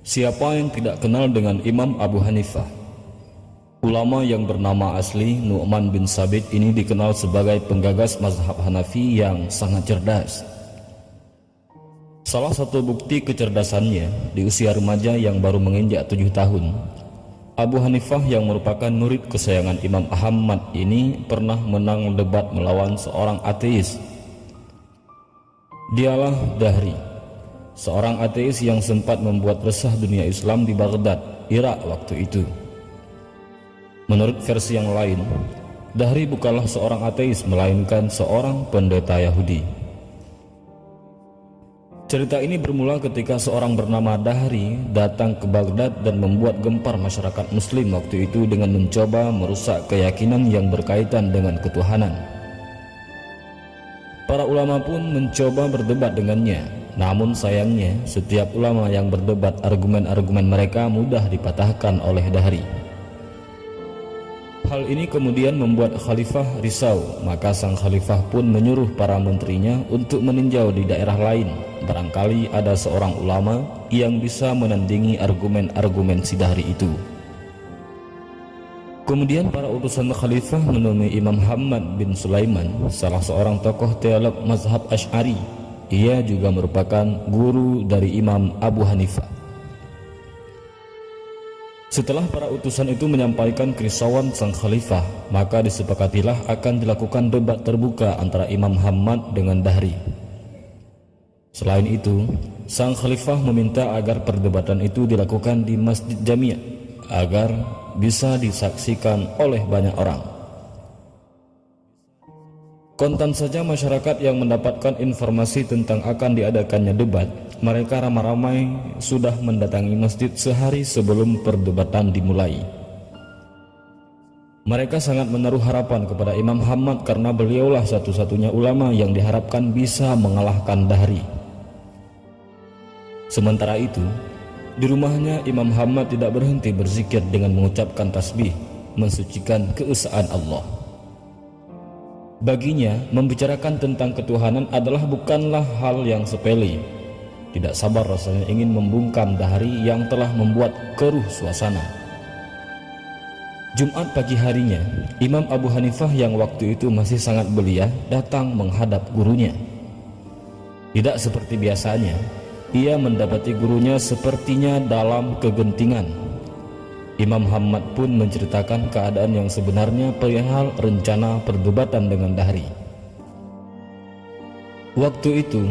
Siapa yang tidak kenal dengan Imam Abu Hanifah? Ulama yang bernama asli Nu'man bin Sabit ini dikenal sebagai penggagas mazhab Hanafi yang sangat cerdas. Salah satu bukti kecerdasannya, di usia remaja yang baru menginjak 7 tahun, Abu Hanifah yang merupakan murid kesayangan Imam Ahmad ini pernah menang debat melawan seorang ateis. Dialah Dahri, seorang ateis yang sempat membuat resah dunia Islam di Baghdad, Irak waktu itu. Menurut versi yang lain, Dahri bukanlah seorang ateis melainkan seorang pendeta Yahudi. Cerita ini bermula ketika seorang bernama Dahri datang ke Baghdad dan membuat gempar masyarakat muslim waktu itu dengan mencoba merusak keyakinan yang berkaitan dengan ketuhanan. Para ulama pun mencoba berdebat dengannya, namun sayangnya setiap ulama yang berdebat argumen-argumen mereka mudah dipatahkan oleh Dahri. Hal ini kemudian membuat khalifah risau, maka sang khalifah pun menyuruh para menterinya untuk meninjau di daerah lain, barangkali ada seorang ulama yang bisa menandingi argumen-argumen si Dahri itu. Kemudian para utusan khalifah menemui Imam Muhammad bin Sulaiman, salah seorang tokoh teolog mazhab Asy'ari. Ia juga merupakan guru dari Imam Abu Hanifah. Setelah para utusan itu menyampaikan kerisauan sang khalifah, maka disepakatilah akan dilakukan debat terbuka antara Imam Muhammad dengan Dahri. Selain itu, sang khalifah meminta agar perdebatan itu dilakukan di Masjid Jami' agar bisa disaksikan oleh banyak orang. Kontan saja masyarakat yang mendapatkan informasi tentang akan diadakannya debat, mereka ramai-ramai sudah mendatangi masjid sehari sebelum perdebatan dimulai. Mereka sangat menaruh harapan kepada Imam Muhammad karena beliaulah satu-satunya ulama yang diharapkan bisa mengalahkan Dahri. Sementara itu, di rumahnya Imam Muhammad tidak berhenti berzikir dengan mengucapkan tasbih, mensucikan keesaan Allah. Baginya, membicarakan tentang ketuhanan adalah bukanlah hal yang sepele. Tidak sabar rasanya ingin membungkam Dahri yang telah membuat keruh suasana. Jumat pagi harinya, Imam Abu Hanifah yang waktu itu masih sangat belia datang menghadap gurunya. Tidak seperti biasanya, ia mendapati gurunya sepertinya dalam kegentingan. Imam Muhammad pun menceritakan keadaan yang sebenarnya perihal rencana perdebatan dengan Dahri. Waktu itu,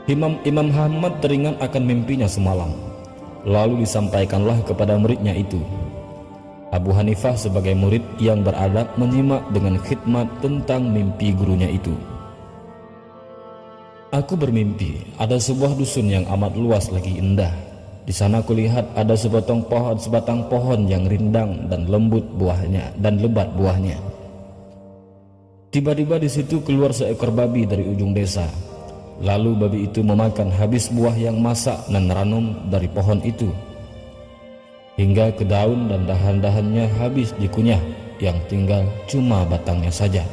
Imam Muhammad teringat akan mimpinya semalam. Lalu disampaikanlah kepada muridnya itu. Abu Hanifah sebagai murid yang beradab menyimak dengan khidmat tentang mimpi gurunya itu. Aku bermimpi ada sebuah dusun yang amat luas lagi indah. Di sana kulihat ada sebatang pohon yang rindang dan lembut buahnya dan lebat buahnya. Tiba-tiba di situ keluar seekor babi dari ujung desa. Lalu babi itu memakan habis buah yang masak dan ranum dari pohon itu, hingga ke daun dan dahan-dahannya habis dikunyah, yang tinggal cuma batangnya saja.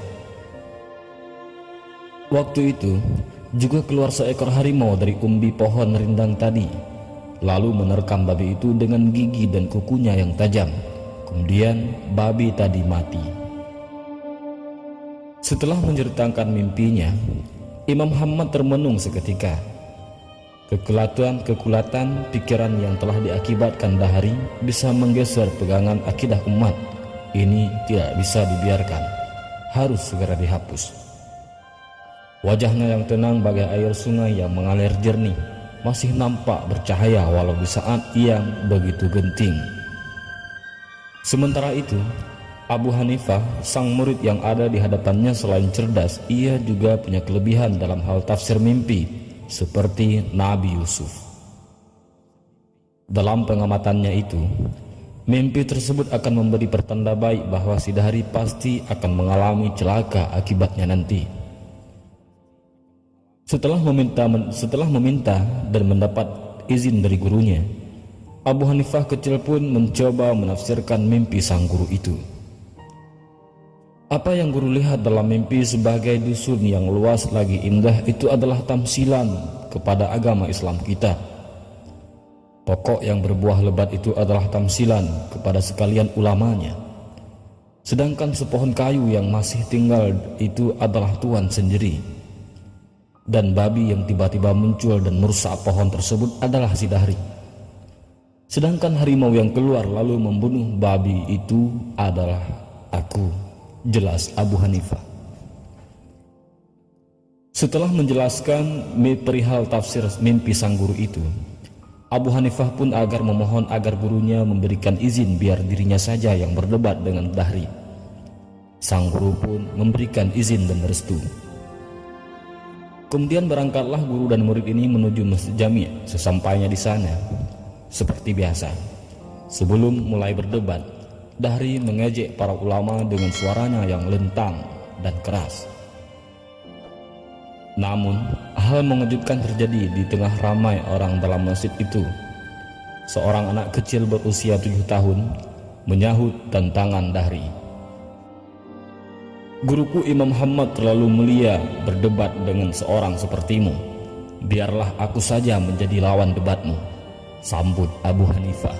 Waktu itu juga keluar seekor harimau dari umbi pohon rindang tadi, lalu menerkam babi itu dengan gigi dan kukunya yang tajam. Kemudian babi tadi mati. Setelah menceritakan mimpinya, Imam Muhammad termenung seketika. Kekulatan pikiran yang telah diakibatkan Dahri bisa menggeser pegangan akidah umat. Ini tidak bisa dibiarkan, harus segera dihapus. Wajahnya yang tenang bagai air sungai yang mengalir jernih masih nampak bercahaya walau di saat yang begitu genting. Sementara itu, Abu Hanifah, sang murid yang ada di hadapannya, selain cerdas, ia juga punya kelebihan dalam hal tafsir mimpi, seperti Nabi Yusuf. Dalam pengamatannya itu, mimpi tersebut akan memberi pertanda baik bahwa si Dahri pasti akan mengalami celaka akibatnya nanti. Setelah meminta dan mendapat izin dari gurunya, Abu Hanifah kecil pun mencoba menafsirkan mimpi sang guru itu. Apa yang guru lihat dalam mimpi sebagai dusun yang luas lagi indah itu adalah tamsilan kepada agama Islam kita. Pokok yang berbuah lebat itu adalah tamsilan kepada sekalian ulamanya. Sedangkan sepohon kayu yang masih tinggal itu adalah Tuhan sendiri. Dan babi yang tiba-tiba muncul dan merusak pohon tersebut adalah si Dahri. Sedangkan harimau yang keluar lalu membunuh babi itu adalah aku, jelas Abu Hanifah. Setelah menjelaskan perihal tafsir mimpi sang guru itu, Abu Hanifah pun memohon agar gurunya memberikan izin biar dirinya saja yang berdebat dengan Dahri. Sang guru pun memberikan izin dan restu. Kemudian berangkatlah guru dan murid ini menuju Masjid Jami'. Sesampainya di sana, seperti biasa, sebelum mulai berdebat, Dahri mengejek para ulama dengan suaranya yang lentang dan keras. Namun, hal mengejutkan terjadi di tengah ramai orang dalam masjid itu. Seorang anak kecil berusia 7 tahun menyahut tantangan Dahri. Guruku Imam Muhammad terlalu mulia berdebat dengan seorang sepertimu. Biarlah aku saja menjadi lawan debatmu, sambut Abu Hanifah.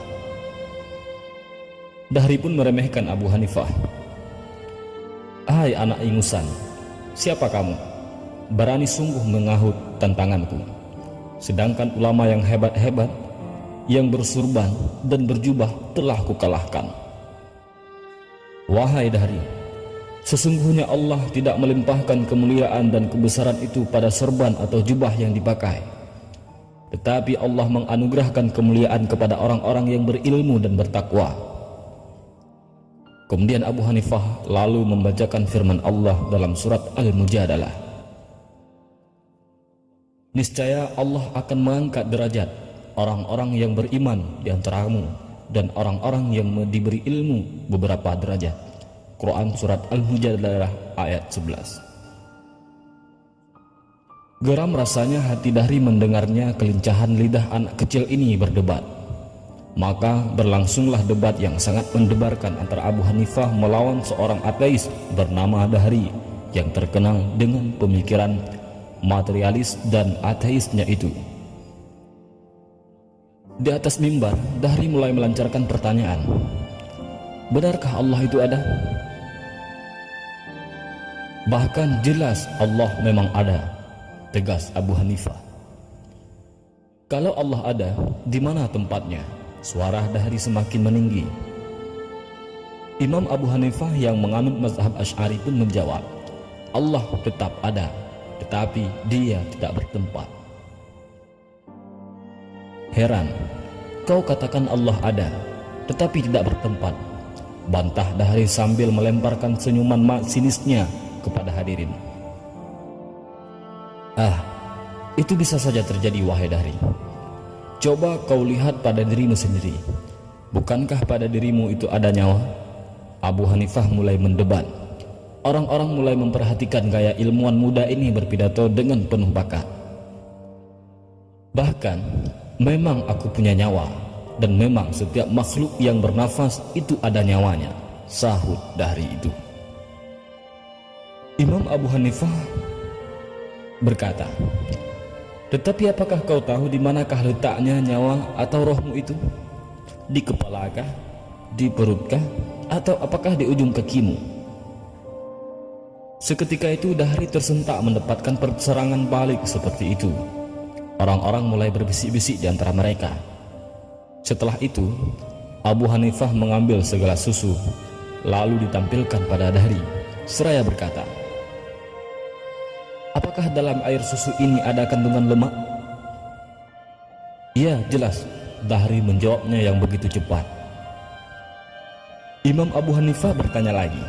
Dahri pun meremehkan Abu Hanifah. Hai anak ingusan, siapa kamu? Berani sungguh mengahut tantanganku. Sedangkan ulama yang hebat-hebat, yang bersurban dan berjubah telah kukalahkan. Wahai Dahri, sesungguhnya Allah tidak melimpahkan kemuliaan dan kebesaran itu pada serban atau jubah yang dipakai. Tetapi Allah menganugerahkan kemuliaan kepada orang-orang yang berilmu dan bertakwa. Kemudian Abu Hanifah lalu membacakan firman Allah dalam surat Al-Mujadalah. Niscaya Allah akan mengangkat derajat orang-orang yang beriman di antaramu dan orang-orang yang diberi ilmu beberapa derajat. Quran surat Al-Mujadalah ayat 11. Geram rasanya hati Dahri mendengarnya kelincahan lidah anak kecil ini berdebat. Maka berlangsunglah debat yang sangat mendebarkan antara Abu Hanifah melawan seorang ateis bernama Dahri yang terkenal dengan pemikiran materialis dan ateisnya itu. Di atas mimbar, Dahri mulai melancarkan pertanyaan. Benarkah Allah itu ada? Bahkan jelas Allah memang ada, tegas Abu Hanifah. Kalau Allah ada, di mana tempatnya? Suara Dahri semakin meninggi. Imam Abu Hanifah yang menganut mazhab Asy'ari pun menjawab, Allah tetap ada, tetapi dia tidak bertempat. Heran, kau katakan Allah ada, tetapi tidak bertempat, bantah Dahri sambil melemparkan senyuman sinisnya kepada hadirin. Itu bisa saja terjadi wahai Dahri. Coba kau lihat pada dirimu sendiri. Bukankah pada dirimu itu ada nyawa? Abu Hanifah mulai mendebat. Orang-orang mulai memperhatikan gaya ilmuwan muda ini berpidato dengan penuh bakat. Bahkan, memang aku punya nyawa, dan memang setiap makhluk yang bernafas itu ada nyawanya, sahut Dahri itu. Imam Abu Hanifah berkata, tetapi apakah kau tahu di manakah letaknya nyawa atau rohmu itu? Di kepalakah? Di perutkah? Atau apakah di ujung kakimu? Seketika itu Dahri tersentak mendapatkan perserangan balik seperti itu. Orang-orang mulai berbisik-bisik di antara mereka. Setelah itu, Abu Hanifah mengambil segelas susu, lalu ditampilkan pada Dahri, seraya berkata, apakah dalam air susu ini ada kandungan lemak? Iya, jelas, Dahri menjawabnya yang begitu cepat. Imam Abu Hanifah bertanya lagi,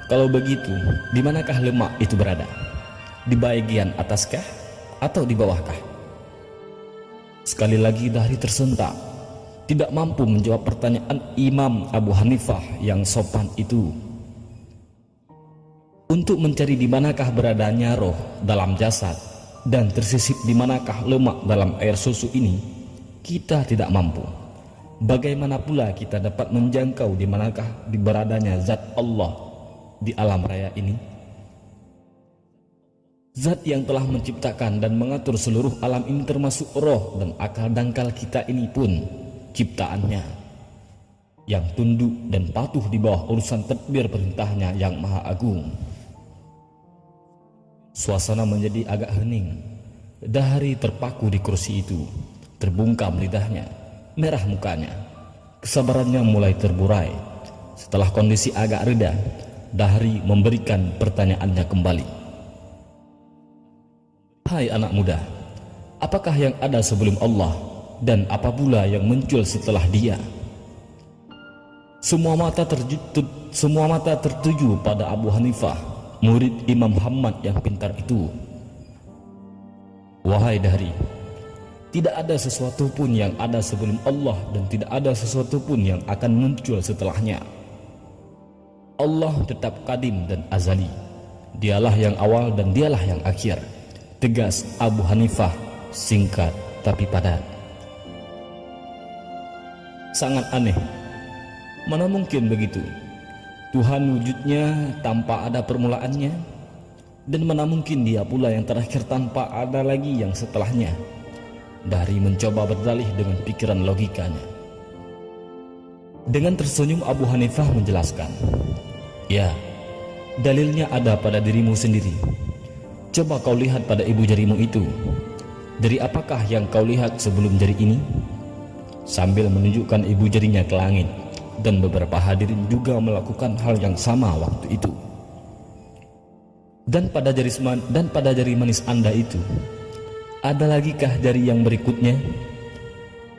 kalau begitu, di manakah lemak itu berada? Di bagian ataskah atau di bawahkah? Sekali lagi Dahri tersentak, tidak mampu menjawab pertanyaan Imam Abu Hanifah yang sopan itu. Untuk mencari di manakah beradanya roh dalam jasad dan tersisip di manakah lemak dalam air susu ini, kita tidak mampu. Bagaimana pula kita dapat menjangkau di manakah beradanya zat Allah di alam raya ini? Zat yang telah menciptakan dan mengatur seluruh alam ini termasuk roh dan akal dangkal kita ini pun ciptaannya, yang tunduk dan patuh di bawah urusan tadbir perintahnya yang maha agung. Suasana menjadi agak hening. Dahri terpaku di kursi itu, terbungkam lidahnya, merah mukanya. Kesabarannya mulai terburai. Setelah kondisi agak reda, Dahri memberikan pertanyaannya kembali. Hai anak muda, apakah yang ada sebelum Allah dan apa pula yang muncul setelah Dia? Semua mata tertuju pada Abu Hanifah, murid Imam Ahmad yang pintar itu. Wahai Dahri, tidak ada sesuatu pun yang ada sebelum Allah dan tidak ada sesuatu pun yang akan muncul setelahnya. Allah tetap qadim dan azali. Dialah yang awal dan dialah yang akhir. Tegas Abu Hanifah, singkat tapi padat. Sangat aneh. Mana mungkin begitu? Tuhan wujudnya tanpa ada permulaannya, dan mana mungkin Dia pula yang terakhir tanpa ada lagi yang setelahnya. Dahri mencoba berdalih dengan pikiran logikanya. Dengan tersenyum Abu Hanifah menjelaskan, ya, dalilnya ada pada dirimu sendiri. Coba kau lihat pada ibu jarimu itu. Dari apakah yang kau lihat sebelum jari ini? Sambil menunjukkan ibu jarinya ke langit, dan beberapa hadirin juga melakukan hal yang sama waktu itu. Dan pada jari manis Anda itu, ada lagikah jari yang berikutnya?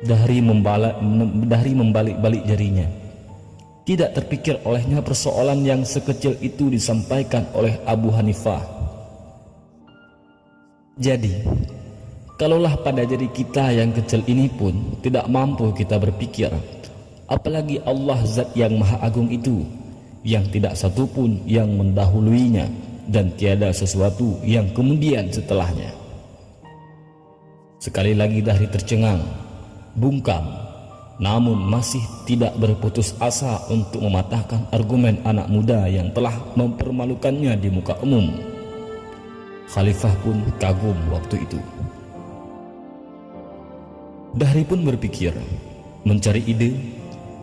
Dahri membalik-balik jarinya. Tidak terpikir olehnya persoalan yang sekecil itu disampaikan oleh Abu Hanifah. Jadi, kalaulah pada jari kita yang kecil ini pun tidak mampu kita berpikir, apalagi Allah Zat yang Maha Agung itu, yang tidak satu pun yang mendahuluinya dan tiada sesuatu yang kemudian setelahnya. Sekali lagi Dahri tercengang, bungkam, namun masih tidak berputus asa untuk mematahkan argumen anak muda yang telah mempermalukannya di muka umum. Khalifah pun kagum waktu itu. Dahri pun berpikir, mencari ide,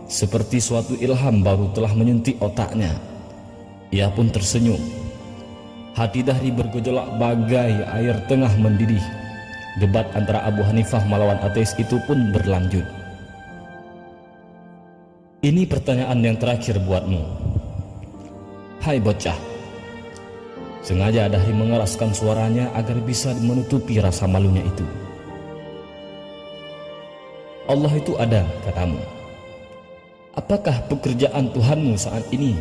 seperti suatu ilham baru telah menyentuh otaknya. Ia pun tersenyum. Hati Dahri bergejolak bagai air tengah mendidih. Debat antara Abu Hanifah melawan ateis itu pun berlanjut. Ini pertanyaan yang terakhir buatmu. Hai bocah. Sengaja Dahri mengeraskan suaranya agar bisa menutupi rasa malunya itu. Allah itu ada, katamu. Apakah pekerjaan Tuhanmu saat ini?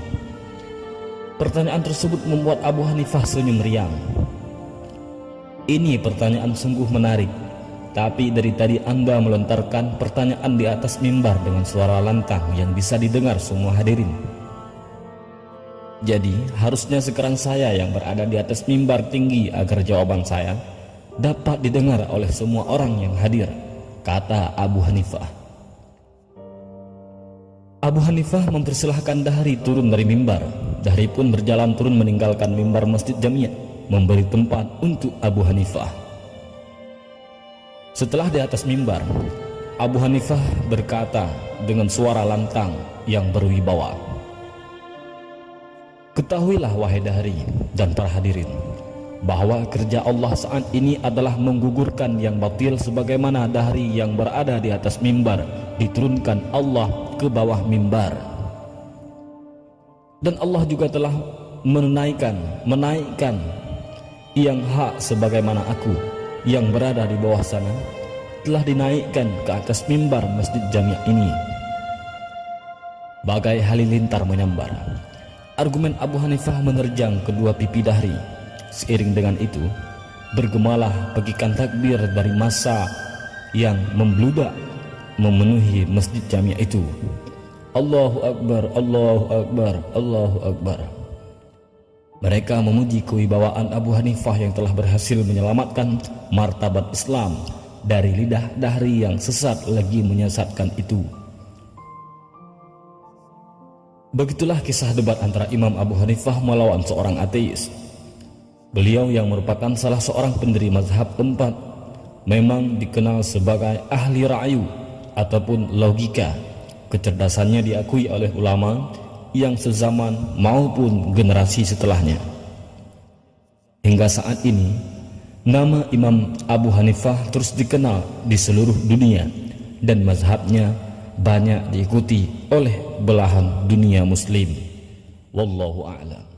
Pertanyaan tersebut membuat Abu Hanifah senyum riang. Ini pertanyaan sungguh menarik, tapi dari tadi Anda melontarkan pertanyaan di atas mimbar dengan suara lantang yang bisa didengar semua hadirin. Jadi harusnya sekarang saya yang berada di atas mimbar tinggi agar jawaban saya dapat didengar oleh semua orang yang hadir, kata Abu Hanifah. Abu Hanifah mempersilahkan Dahri turun dari mimbar. Dahri pun berjalan turun meninggalkan mimbar Masjid Jamiah, memberi tempat untuk Abu Hanifah. Setelah di atas mimbar, Abu Hanifah berkata dengan suara lantang yang berwibawa, ketahuilah wahai Dahri dan para hadirin, bahwa kerja Allah saat ini adalah menggugurkan yang batil, sebagaimana Dahri yang berada di atas mimbar diturunkan Allah ke bawah mimbar. Dan Allah juga telah menaikkan yang hak, sebagaimana aku yang berada di bawah sana telah dinaikkan ke atas mimbar Masjid Jamiah ini. Bagai halilintar menyambar, argumen Abu Hanifah menerjang kedua pipi Dahri. Seiring dengan itu, bergemalah pegikan takbir dari massa yang membludak memenuhi Masjid Jamiah itu. Allahu Akbar, Allahu Akbar, Allahu Akbar. Mereka memuji kewibawaan Abu Hanifah yang telah berhasil menyelamatkan martabat Islam dari lidah Dahri yang sesat lagi menyesatkan itu. Begitulah kisah debat antara Imam Abu Hanifah melawan seorang ateis. Beliau yang merupakan salah seorang pendiri mazhab keempat memang dikenal sebagai ahli ra'yu ataupun logika. Kecerdasannya diakui oleh ulama yang sezaman maupun generasi setelahnya. Hingga saat ini, nama Imam Abu Hanifah terus dikenal di seluruh dunia dan mazhabnya banyak diikuti oleh belahan dunia muslim. Wallahu a'lam.